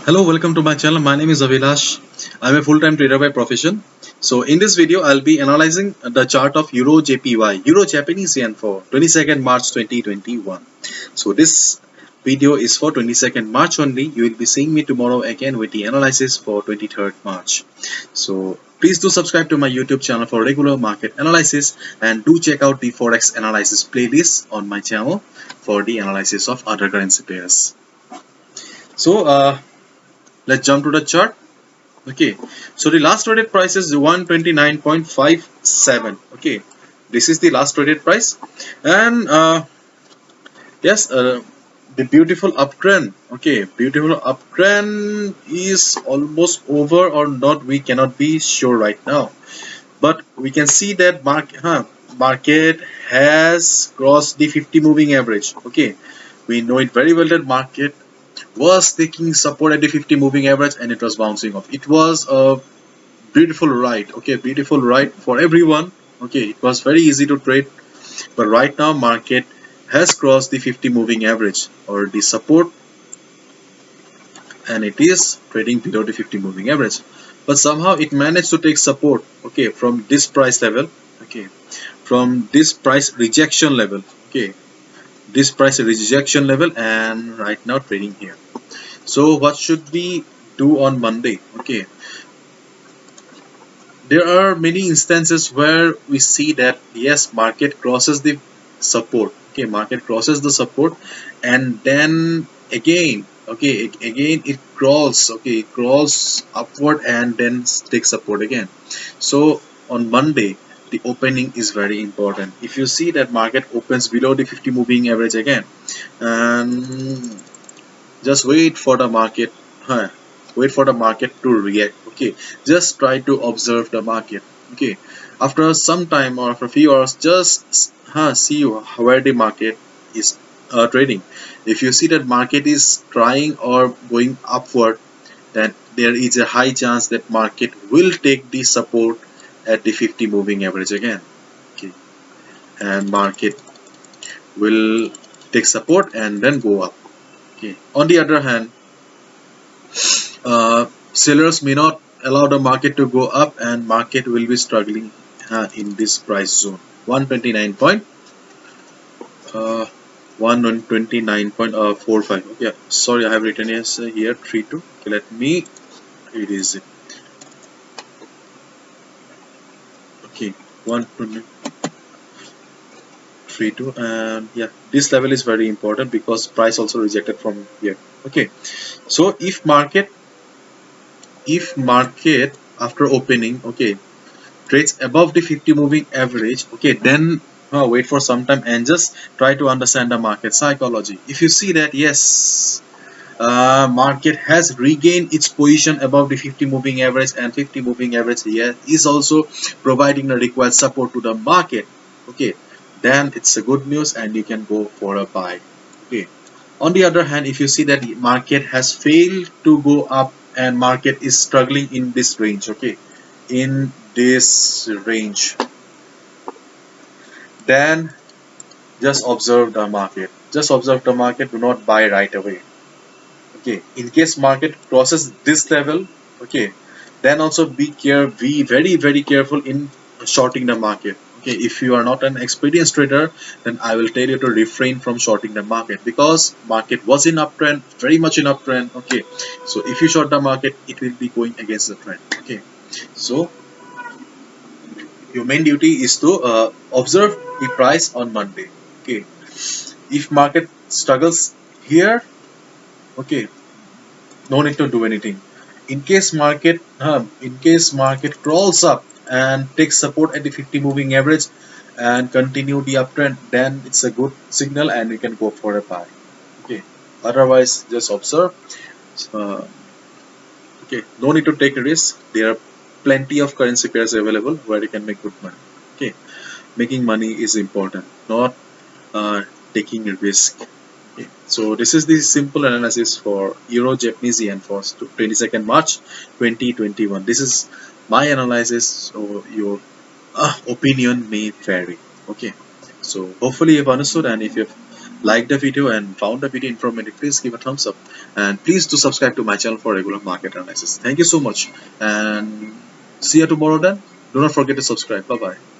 Hello, welcome to my channel. My name is Avilash. I'm a full-time trader by profession. So in this video, I'll be analyzing the chart of EURJPY, Euro Japanese Yen for 22nd March 2021. So this video is for 22nd March only. You will be seeing me tomorrow again with the analysis for 23rd March. So please do subscribe to my YouTube channel for regular market analysis and do check out the Forex analysis playlist on my channel for the analysis of other currency pairs. So let's jump to the chart. Okay, so the last traded price is 129.57. Okay, this is the last traded price, and yes, the beautiful uptrend. Okay, beautiful uptrend is almost over or not, we cannot be sure right now, but we can see that market has crossed the 50 moving average. Okay, we know it very well that market was taking support at the 50 moving average and it was bouncing off. It was a beautiful ride. Okay, beautiful ride for everyone. Okay, it was very easy to trade, but right now market has crossed the 50 moving average or the support, and it is trading below the 50 moving average, but somehow it managed to take support. Okay, from this price level. Okay, from this price rejection level. Okay, this price rejection level, and right now trading here. So what should we do on Monday? Okay, there are many instances where we see that yes, market crosses the support. Okay, market crosses the support, and then again, okay, again it crawls. Okay, it crawls upward and then takes support again. So on Monday, the opening is very important. If you see that market opens below the 50 moving average again, and just wait for the market, wait for the market to react. Okay, just try to observe the market. Okay, after some time or after a few hours, just see where the market is trading. If you see that market is trying or going upward, then there is a high chance that market will take the support at the 50 moving average again. Okay, and market will take support and then go up. Okay, on the other hand, sellers may not allow the market to go up, and market will be struggling in this price zone 129 point uh, 129.45. Okay, sorry, I have written yes here 32. Okay, let me erase it. Okay, 132, and yeah, this level is very important because price also rejected from here. Okay, so if market after opening, okay, trades above the 50 moving average, okay, then wait for some time and just try to understand the market psychology. If you see that yes, market has regained its position above the 50 moving average, and 50 moving average here is also providing the required support to the market. Okay, then it's a good news and you can go for a buy. Okay, on the other hand, if you see that the market has failed to go up and market is struggling in this range, okay, in this range, then just observe the market. Just observe the market, do not buy right away. Okay, in case market crosses this level, okay, then also be very careful in shorting the market. Okay, if you are not an experienced trader, then I will tell you to refrain from shorting the market, because market was in uptrend, very much in uptrend. Okay, so if you short the market, it will be going against the trend. Okay, so your main duty is to observe the price on Monday. Okay, if market struggles here, okay, no need to do anything. In case market crawls up and takes support at the 50 moving average and continue the uptrend, then it's a good signal and you can go for a buy. Okay, otherwise just observe. uh, okay, no need to take a risk. There are plenty of currency pairs available where you can make good money. Okay, making money is important, not taking a risk. Okay, so this is the simple analysis for Euro Japanese Yen for 22nd March 2021. This is my analysis, so your opinion may vary. Okay, so hopefully you've understood, and if you've liked the video and found the video informative, please give a thumbs up and please do subscribe to my channel for regular market analysis. Thank you so much, and see you tomorrow then. Do not forget to subscribe. Bye bye.